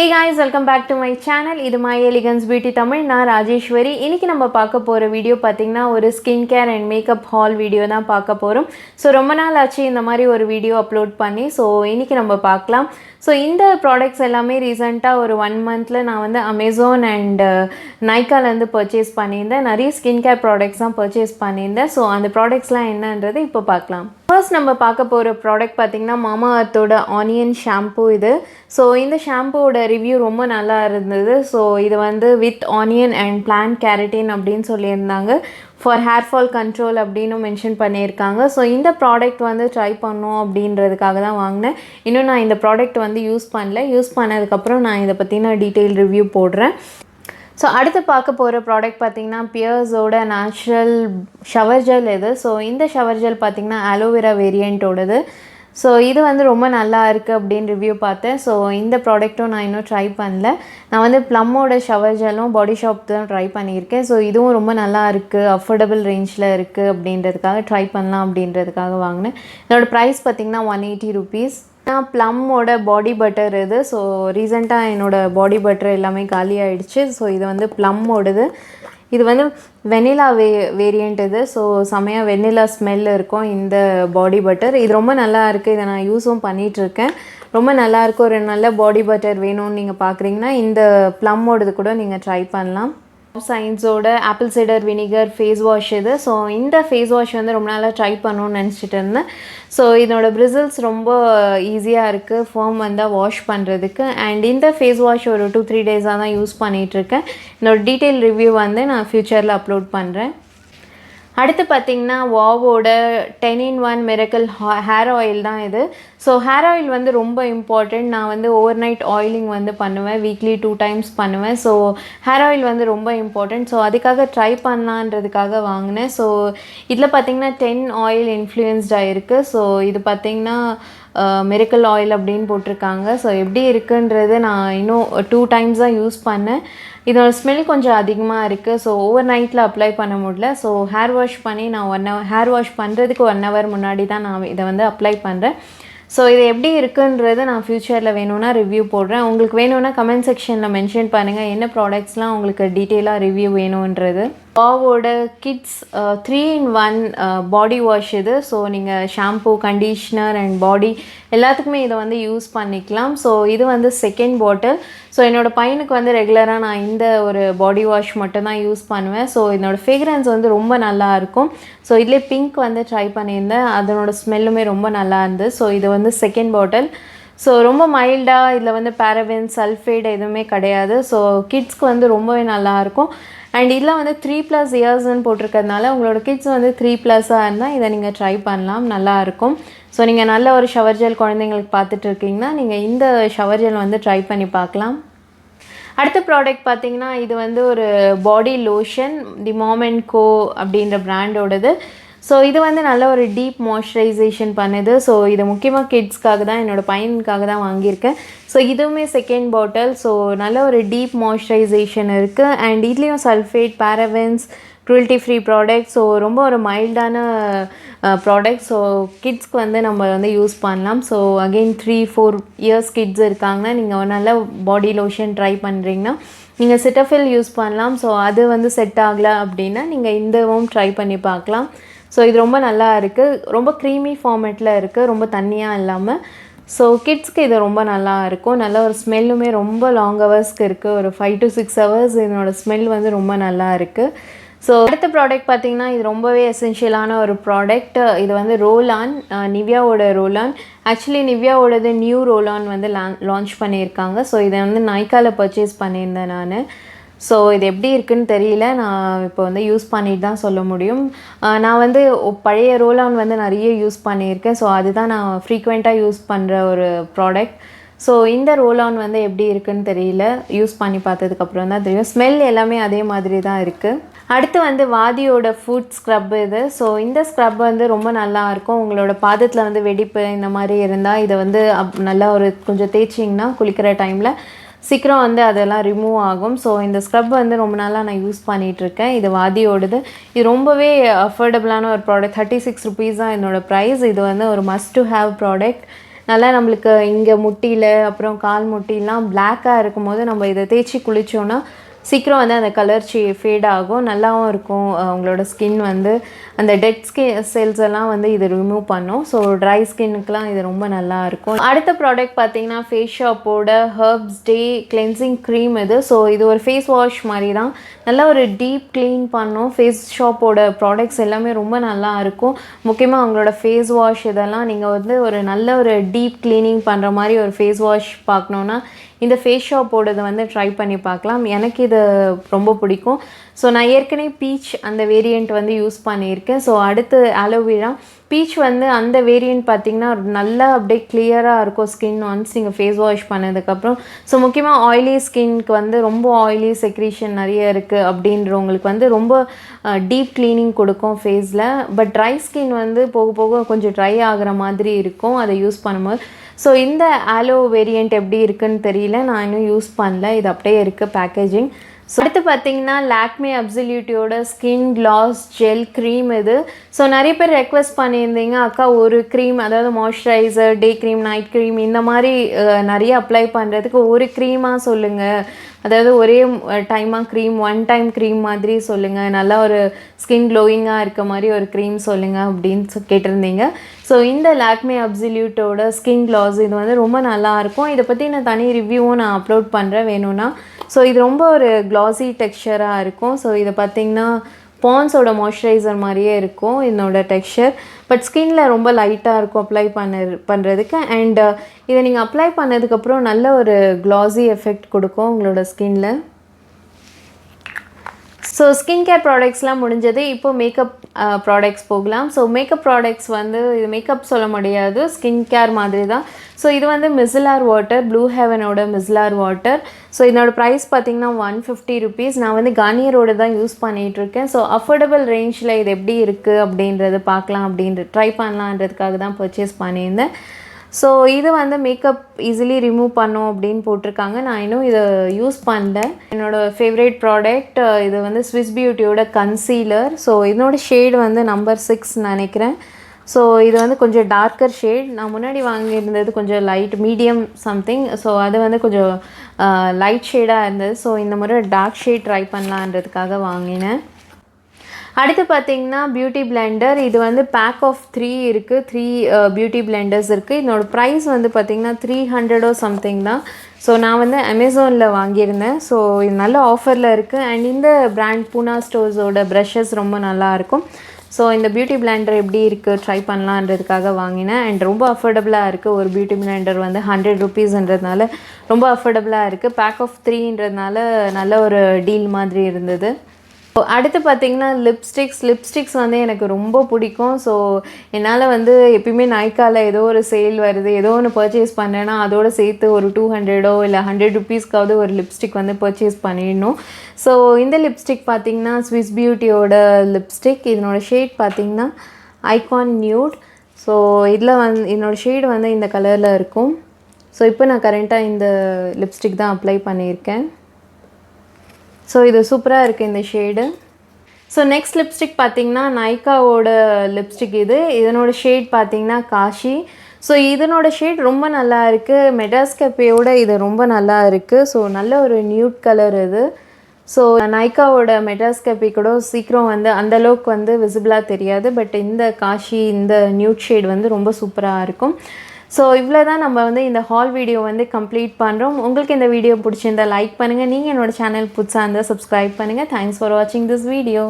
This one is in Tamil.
Hey guys, welcome back to my channel. This is My Elegance Beauty Tamil. நான் ராஜேஸ்வரி. இன்னைக்கு நம்ம பார்க்க போற வீடியோ பாத்தீங்கன்னா ஒரு skin care and makeup hall video தான் பார்க்க போறோம். சோ ரொம்ப நாள் ஆச்சு இந்த மாதிரி ஒரு வீடியோ அப்லோட் பண்ணி. சோ இன்னைக்கு நம்ம பார்க்கலாம். ஸோ இந்த ப்ராடக்ட்ஸ் எல்லாமே ரீசெண்டாக ஒரு 1 மந்த்தில் நான் வந்து அமேசான் அண்ட் நைக்காலேருந்து பர்ச்சேஸ் பண்ணியிருந்தேன். நிறைய ஸ்கின் கேர் ப்ராடக்ட்ஸ் தான் பர்ச்சேஸ் பண்ணியிருந்தேன். ஸோ அந்த ப்ராடக்ட்ஸ்லாம் என்னன்றது இப்போ பார்க்கலாம். ஃபர்ஸ்ட் நம்ம பார்க்க போகிற ப்ராடக்ட் பார்த்திங்கன்னா மாமாஅர்த்தோட ஆனியன் ஷாம்பூ இது. ஸோ இந்த ஷாம்பூவோட ரிவ்யூ ரொம்ப நல்லா இருந்தது. ஸோ இது வந்து with onion and plant carotene அப்படின்னு சொல்லியிருந்தாங்க. ஃபார் ஹேர் ஃபால் கண்ட்ரோல் அப்படின்னு மென்ஷன் பண்ணியிருக்காங்க. ஸோ இந்த ப்ராடக்ட் வந்து ட்ரை பண்ணோம் அப்படின்றதுக்காக தான் வாங்கினேன். இன்னும் நான் இந்த ப்ராடக்ட் வந்து யூஸ் பண்ணல. யூஸ் பண்ணதுக்கப்புறம் நான் இதை பற்றின டீட்டெயில் ரிவ்யூ போடுறேன். ஸோ அடுத்து பார்க்க போகிற ப்ராடக்ட் பார்த்திங்கன்னா பியர்ஸோட நேச்சுரல் ஷவர் ஜெல் இது. ஸோ இந்த ஷவர் ஜெல் பார்த்திங்கன்னா அலோவேரா வேரியண்ட்டோடது. ஸோ இது வந்து ரொம்ப நல்லா இருக்குது அப்படின்னு ரிவ்யூ பார்த்தேன். ஸோ இந்த ப்ராடக்ட்டும் நான் இன்னும் ட்ரை பண்ணல. நான் வந்து ப்ளம்மோட ஷவர் ஜெல்லும் பாடி ஷாப் தான் ட்ரை பண்ணியிருக்கேன். ஸோ இதுவும் ரொம்ப நல்லா இருக்குது, அஃபோர்டபுள் ரேஞ்சில் இருக்குது அப்படின்றதுக்காக ட்ரை பண்ணலாம் அப்படின்றதுக்காக வாங்கினேன். இதோட ப்ரைஸ் பார்த்திங்கன்னா 180 rupees. நான் ப்ளம்மோட பாடி பட்டர் இது. ஸோ ரீசெண்டாக என்னோடய பாடி பட்டர் எல்லாமே காலி ஆகிடுச்சு. ஸோ இது வந்து ப்ளம்மோடது. இது வந்து வெனிலா வேரியண்ட் இது. ஸோ செமையாக வெனிலா ஸ்மெல் இருக்கும் இந்த பாடி பட்டர். இது ரொம்ப நல்லா இருக்குது. இதை நான் யூஸும் பண்ணிகிட்ருக்கேன். ரொம்ப நல்லாயிருக்கும். ஒரு நல்ல பாடி பட்டர் வேணும்னு நீங்கள் பார்க்குறீங்கன்னா இந்த ப்ளம்மோடது கூட நீங்கள் ட்ரை பண்ணலாம். சயின்ஸோட apple cider vinegar face wash இது. ஸோ இந்த ஃபேஸ் வாஷ் வந்து ரொம்ப நாளாக ட்ரை பண்ணணும்னு நினச்சிட்டு இருந்தேன். ஸோ இதனோட பிரிசில்ஸ் ரொம்ப ஈஸியாக இருக்குது ஃபேம் வந்தால் வாஷ் பண்ணுறதுக்கு. அண்ட் இந்த ஃபேஸ் வாஷ் ஒரு 2-3 டேஸாக தான் யூஸ் பண்ணிகிட்ருக்கேன். என்னோட டீட்டெயில் ரிவ்யூ வந்து நான் ஃப்யூச்சரில் அப்லோட் பண்ணுறேன். அடுத்து பார்த்திங்கன்னா வாவோட 10-in-1 மிரக்கல் ஹேர் ஆயில் தான் இது. ஸோ ஹேர் ஆயில் வந்து ரொம்ப இம்பார்ட்டண்ட். நான் வந்து ஓவர் நைட் ஆயிலிங் வந்து பண்ணுவேன். வீக்லி 2 times பண்ணுவேன். ஸோ ஹேர் ஆயில் வந்து ரொம்ப இம்பார்ட்டண்ட். ஸோ அதுக்காக ட்ரை பண்ணலான்றதுக்காக வாங்கினேன். ஸோ இதில் பார்த்திங்கன்னா 10 ஆயில் இன்ஃப்ளூயன்ஸ்டாக இருக்குது. ஸோ இது பார்த்திங்கன்னா மிரக்கல் ஆயில் அப்படின்னு போட்டிருக்காங்க. ஸோ எப்படி இருக்குன்றது நான் இன்னும் 2 times தான் யூஸ் பண்ணேன். இதோட ஸ்மெல் கொஞ்சம் அதிகமாக இருக்குது. ஸோ ஓவர் நைட்டில் அப்ளை பண்ண முடியல. ஸோ ஹேர் வாஷ் பண்ணி நான் 1 hour ஹேர் வாஷ் பண்ணுறதுக்கு 1 hour முன்னாடி தான் நான் இதை வந்து அப்ளை பண்ணுறேன். ஸோ இது எப்படி இருக்குன்றது நான் ஃப்யூச்சரில் வேணும்னா ரிவ்யூ போடுறேன். உங்களுக்கு வேணும்னா கமெண்ட் செக்ஷனில் மென்ஷன் பண்ணுங்கள் என்ன ப்ராடக்ட்ஸ்லாம் உங்களுக்கு டீட்டெயிலாக ரிவ்யூ வேணுன்றது. வாவோட கிட்ஸ் 3-in-1 பாடி வாஷ் இது. ஸோ நீங்கள் ஷாம்பூ, கண்டிஷ்னர் அண்ட் பாடி எல்லாத்துக்குமே இதை வந்து யூஸ் பண்ணிக்கலாம். ஸோ இது வந்து செகண்ட் பாட்டில். ஸோ என்னோடய பையனுக்கு வந்து ரெகுலராக நான் இந்த ஒரு பாடி வாஷ் மட்டும் தான் யூஸ் பண்ணுவேன். ஸோ இதனோட ஃப்ரேக்ரன்ஸ் வந்து ரொம்ப நல்லாயிருக்கும். ஸோ இதிலே பிங்க் வந்து ட்ரை பண்ணியிருந்தேன். அதனோட ஸ்மெல்லுமே ரொம்ப நல்லா இருந்தது. ஸோ இது வந்து செகண்ட் பாட்டில். ஸோ ரொம்ப மைல்டாக இதில் வந்து பேரபென், சல்ஃபேட் எதுவுமே கிடையாது. ஸோ கிட்ஸ்க்கு வந்து ரொம்பவே நல்லாயிருக்கும். அண்ட் இதில் வந்து 3+ yearsன்னு போட்டிருக்கிறதுனால உங்களோட கிட்ஸ் வந்து 3+ இருந்தால் இதை நீங்கள் ட்ரை பண்ணலாம், நல்லாயிருக்கும். ஸோ நீங்கள் நல்ல ஒரு ஷவர் ஜெல் குழந்தைங்களுக்கு பார்த்துட்டு இருக்கீங்கன்னா நீங்கள் இந்த ஷவர் ஜெல் வந்து ட்ரை பண்ணி பார்க்கலாம். அடுத்த ப்ராடக்ட் பார்த்திங்கன்னா இது வந்து ஒரு பாடி லோஷன், தி Moyen அப்படின்ற பிராண்டோடது. ஸோ இது வந்து நல்ல ஒரு டீப் மாய்ஸ்சரைசேஷன் பண்ணுது. ஸோ இது முக்கியமாக கிட்ஸ்க்காக தான், என்னோடய பையனுக்காக தான் வாங்கியிருக்கேன். ஸோ இதுவுமே செகண்ட் பாட்டில். ஸோ நல்ல ஒரு டீப் மாய்ஸ்சரைசேஷன் இருக்குது. அண்ட் இதுலேயும் sulphate, parabens, cruelty free product. So ரொம்ப ஒரு மைல்டான ப்ராடக்ட். ஸோ கிட்ஸ்க்கு வந்து நம்ம வந்து யூஸ் பண்ணலாம். ஸோ அகெயின் 3-4 years கிட்ஸ் இருக்காங்கன்னா நீங்கள் ஒரு நல்ல பாடி லோஷன் ட்ரை பண்ணுறீங்கன்னா நீங்கள் சிட்டஃபில் யூஸ் பண்ணலாம். ஸோ அது வந்து செட் ஆகலை அப்படின்னா நீங்கள் இந்தவும் ட்ரை பண்ணி பார்க்கலாம். ஸோ இது ரொம்ப நல்லா இருக்குது. ரொம்ப க்ரீமி ஃபார்மேட்டில் இருக்குது, ரொம்ப தண்ணியாக இல்லாமல். ஸோ கிட்ஸ்க்கு இது ரொம்ப நல்லா இருக்கும். நல்ல ஒரு ஸ்மெல்லுமே ரொம்ப லாங் ஹவர்ஸ்க்கு இருக்குது. ஒரு 5 to 6 hours என்னோடய ஸ்மெல் வந்து ரொம்ப நல்லா இருக்குது. ஸோ அடுத்த ப்ராடக்ட் பார்த்திங்கன்னா இது ரொம்பவே எசென்ஷியலான ஒரு ப்ராடக்ட். இது வந்து ரோலான், நிவ்யாவோட ரோலான். ஆக்சுவலி நிவ்யாவோடது நியூ ரோலான் வந்து லான்ச் பண்ணியிருக்காங்க. ஸோ இதை வந்து நைக்காவில் பர்ச்சேஸ் பண்ணியிருந்தேன் நான். ஸோ இது எப்படி இருக்குன்னு தெரியல. நான் இப்போ வந்து யூஸ் பண்ணிட்டு தான் சொல்ல முடியும். நான் வந்து பழைய ரோலான் வந்து நிறைய யூஸ் பண்ணியிருக்கேன். ஸோ அதுதான் நான் ஃப்ரீக்வெண்ட்டாக யூஸ் பண்ணுற ஒரு ப்ராடக்ட். ஸோ இந்த ரோலான் வந்து எப்படி இருக்குன்னு தெரியல. யூஸ் பண்ணி பார்த்ததுக்கப்புறம் தான் தெரியும். ஸ்மெல் எல்லாமே அதே மாதிரி தான் இருக்குது. அடுத்து வந்து வாதியோட ஃபுட் ஸ்க்ரப் இது. ஸோ இந்த ஸ்க்ரப் வந்து ரொம்ப நல்லாயிருக்கும். உங்களோட பாதத்தில் வந்து வெடிப்பு இந்த மாதிரி இருந்தால் இதை வந்து நல்லா ஒரு கொஞ்சம் தேய்ச்சிங்கன்னா குளிக்கிற டைமில் சீக்கிரம் வந்து அதெல்லாம் ரிமூவ் ஆகும். ஸோ இந்த ஸ்க்ரப் வந்து ரொம்ப நாளாக நான் யூஸ் பண்ணிகிட்ருக்கேன். இது வாதியோடது. இது ரொம்பவே அஃபோர்டபுளான ஒரு ப்ராடக்ட். 36 rupees தான் என்னோடய ப்ரைஸ். இது வந்து ஒரு மஸ்ட் டு ஹேவ் ப்ராடக்ட். நல்லா நம்மளுக்கு இங்கே முட்டியில் அப்புறம் கால் முட்டிலாம் பிளாக்காக இருக்கும்போது நம்ம இதை தேய்ச்சி குளித்தோன்னா சீக்கிரம் வந்து அந்த கலர் ஃபேட் ஆகும், நல்லாவும் இருக்கும். உங்களோட ஸ்கின் வந்து அந்த டெட் செல்ஸ் எல்லாம் வந்து இது ரிமூவ் பண்ணும். ஸோ ட்ரை ஸ்கின்னுக்குலாம் இது ரொம்ப நல்லாயிருக்கும். அடுத்த ப்ராடக்ட் பார்த்தீங்கன்னா ஃபேஸ் ஷாப்போட ஹர்ப்ஸ் டே கிளென்சிங் க்ரீம் இது. ஸோ இது ஒரு ஃபேஸ் வாஷ் மாதிரி தான், நல்லா ஒரு டீப் க்ளீன் பண்ணும். ஃபேஸ் ஷாப்போட ப்ராடக்ட்ஸ் எல்லாமே ரொம்ப நல்லா இருக்கும். முக்கியமாக அவங்களோட ஃபேஸ் வாஷ் இதெல்லாம் நீங்கள் வந்து ஒரு நல்ல ஒரு டீப் க்ளீனிங் பண்ணுற மாதிரி ஒரு ஃபேஸ் வாஷ் பார்க்கணுன்னா இந்த ஃபேஸ் ஷாப்போடது வந்து ட்ரை பண்ணி பார்க்கலாம். எனக்கு இது ரொம்ப பிடிக்கும். ஸோ நான் ஏற்கனவே பீச் அந்த வேரியண்ட் வந்து யூஸ் பண்ணியிருக்கேன். ஸோ அடுத்து அலோவேரா பீச் வந்து அந்த வேரியண்ட் பார்த்திங்கன்னா நல்லா அப்படியே கிளியராக இருக்கும் ஸ்கின் ஒன்ஸ் நீங்கள் ஃபேஸ் வாஷ் பண்ணதுக்கப்புறம். ஸோ முக்கியமாக ஆயிலி ஸ்கின்க்கு வந்து ரொம்ப ஆயிலி செக்ரீஷன் நிறைய இருக்குது அப்படின்றவங்களுக்கு வந்து ரொம்ப டீப் க்ளீனிங் கொடுக்கும் ஃபேஸில். பட் ட்ரை ஸ்கின் வந்து போக போக கொஞ்சம் ட்ரை ஆகிற மாதிரி இருக்கும் அதை யூஸ் பண்ணும்போது. ஸோ இந்த ஆலோ வேரியண்ட் எப்படி இருக்குன்னு தெரியல, நான் இன்னும் யூஸ் பண்ணல, இது அப்படியே இருக்குது பேக்கேஜிங். ஸோ அடுத்து பார்த்தீங்கன்னா லாக்மே அப்சல்யூட்டியோட ஸ்கின் கிளாஸ் ஜெல் க்ரீம் இது. ஸோ நிறைய பேர் ரெக்வெஸ்ட் பண்ணியிருந்தீங்க, அக்கா ஒரு க்ரீம் அதாவது moisturiser, day cream, night cream இந்த மாதிரி நிறைய அப்ளை பண்ணுறதுக்கு ஒரு க்ரீமாக சொல்லுங்கள், அதாவது ஒரே டைமாக க்ரீம் ஒன் டைம் க்ரீம் மாதிரி சொல்லுங்கள், நல்லா ஒரு ஸ்கின் க்ளோயிங்காக இருக்க மாதிரி ஒரு க்ரீம் சொல்லுங்கள் அப்படின்னு கேட்டிருந்தீங்க. ஸோ இந்த லாக்மே அப்சல்யூட்டோட ஸ்கின் கிளாஸ் இது வந்து ரொம்ப நல்லாயிருக்கும். இதை பற்றி நான் தனி ரிவ்யூவும் நான் அப்லோட் பண்ணுறேன் வேணும்னா. ஸோ இது ரொம்ப ஒரு க்ளாஸி டெக்ஸ்சராக இருக்கும். ஸோ இதை பார்த்திங்கன்னா பான்ஸோட மாய்ஸ்சரைசர் மாதிரியே இருக்கும் இதனோட டெக்ஸ்சர். பட் ஸ்கின்னில் ரொம்ப லைட்டாக இருக்கும் அப்ளை பண்ணுறதுக்கு. அண்ட் இதை நீங்கள் அப்ளை பண்ணதுக்கப்புறம் நல்ல ஒரு க்ளாஸி எஃபெக்ட் கொடுக்கும் உங்களோட ஸ்கின்னில். ஸோ ஸ்கின் கேர் ப்ராடக்ட்ஸ்லாம் முடிஞ்சது. இப்போ மேக்கப் ப்ராடக்ட்ஸ் போகலாம். ஸோ மேக்கப் ப்ராடக்ட்ஸ் வந்து இது மேக்கப் சொல்ல முடியாது, ஸ்கின் கேர் மாதிரி தான். ஸோ இது வந்து micellar water, blue ஹெவனோட micellar water. So இதனோட ப்ரைஸ் பார்த்திங்கன்னா 150 rupees. நான் வந்து கார்னியரோடு தான் யூஸ் பண்ணிகிட்ருக்கேன். ஸோ அஃபோர்டபுள் ரேஞ்சில் இது எப்படி இருக்குது அப்படின்றது பார்க்கலாம் ட்ரை பண்ணலான்றதுக்காக தான் பர்ச்சேஸ் பண்ணியிருந்தேன். ஸோ இது வந்து மேக்கப் ஈஸிலி ரிமூவ் பண்ணோம் அப்படின்னு போட்டிருக்காங்க. நான் இன்னும் இதை யூஸ் பண்ணல. என்னோடய ஃபேவரேட் ப்ராடக்ட் இது வந்து ஸ்விஸ் பியூட்டியோட கன்சீலர். ஸோ இதனோட ஷேடு வந்து நம்பர் 6 நினைக்கிறேன். ஸோ இது வந்து கொஞ்சம் டார்க்கர் ஷேட். நான் முன்னாடி வாங்கியிருந்தது கொஞ்சம் லைட் மீடியம் சம்திங். ஸோ அது வந்து கொஞ்சம் லைட் ஷேடாக இருந்தது. ஸோ இந்த முறை டார்க் ஷேட் ட்ரை பண்ணலான்றதுக்காக வாங்கினேன். அடுத்து பார்த்திங்கன்னா பியூட்டி பிளெண்டர். இது வந்து பேக் ஆஃப் 3 இருக்குது, 3 பியூட்டி பிளெண்டர்ஸ் இருக்குது. இதனோட ப்ரைஸ் வந்து பார்த்திங்கன்னா 300 சம்திங் தான். ஸோ நான் வந்து அமேசானில் வாங்கியிருந்தேன். ஸோ இது நல்ல ஆஃபரில் இருக்குது. அண்ட் இந்த பிராண்ட் பூனா ஸ்டோர்ஸோட ப்ரஷஸ் ரொம்ப நல்லாயிருக்கும். ஸோ இந்த பியூட்டி பிளெண்டர் எப்படி இருக்குது ட்ரை பண்ணலான்றதுக்காக வாங்கினேன். அண்ட் ரொம்ப அஃபோர்டபுளாக இருக்குது. ஒரு பியூட்டி பிளெண்டர் வந்து 100 rupeesன்றதுனால ரொம்ப அஃபோர்டபுளாக இருக்குது. பேக் ஆஃப் 3ன்றதுனால நல்ல ஒரு டீல் மாதிரி இருந்தது. அடுத்து பார்த்திங்கன்னா லிப்ஸ்டிக்ஸ் வந்து எனக்கு ரொம்ப பிடிக்கும். ஸோ என்னால் வந்து எப்பயுமே நைக்காவில் ஏதோ ஒரு சேல் வருது, ஏதோ ஒன்று பர்ச்சேஸ் பண்ணேன்னா அதோடு சேர்த்து ஒரு 200 இல்லை 100 rupeesக்காவது ஒரு லிப்ஸ்டிக் வந்து பர்ச்சேஸ் பண்ணிடணும். ஸோ இந்த லிப்ஸ்டிக் பார்த்திங்கன்னா ஸ்விஸ் பியூட்டியோட லிப்ஸ்டிக். இதனோட ஷேட் பார்த்திங்கன்னா ஐகான் நியூட். ஸோ இதில் வந்து என்னோடய ஷேடு வந்து இந்த கலரில் இருக்கும். ஸோ இப்போ நான் கரண்ட்டாக இந்த லிப்ஸ்டிக் தான் அப்ளை பண்ணியிருக்கேன். ஸோ இது சூப்பராக இருக்குது இந்த ஷேடு. ஸோ நெக்ஸ்ட் லிப்ஸ்டிக் பார்த்திங்கன்னா நைக்காவோட லிப்ஸ்டிக் இது. இதனோட ஷேட் பார்த்திங்கன்னா காஷி. ஸோ இதனோட ஷேட் ரொம்ப நல்லா இருக்குது. மெடாஸ்கேப்பையோட இது ரொம்ப நல்லா இருக்குது. ஸோ நல்ல ஒரு நியூட் கலர் இது. ஸோ நைக்காவோட மெடாஸ்கேப்பை கூட சீக்கிரம் வந்து அந்தளவுக்கு வந்து விசிபிளாக தெரியாது. பட் இந்த காஷி இந்த நியூட் ஷேட் வந்து ரொம்ப சூப்பராக இருக்கும். ஸோ இவ்வளோ தான் நம்ம வந்து இந்த ஹால் வீடியோ வந்து கம்ப்ளீட் பண்ணுறோம். உங்களுக்கு இந்த வீடியோ பிடிச்சிருந்தால் லைக் பண்ணுங்கள். நீங்கள் என்னோடய சேனல் புதுசாக இருந்தால் சப்ஸ்கிரைப் பண்ணுங்கள். தேங்க்ஸ் ஃபார் வாட்சிங் திஸ் வீடியோ.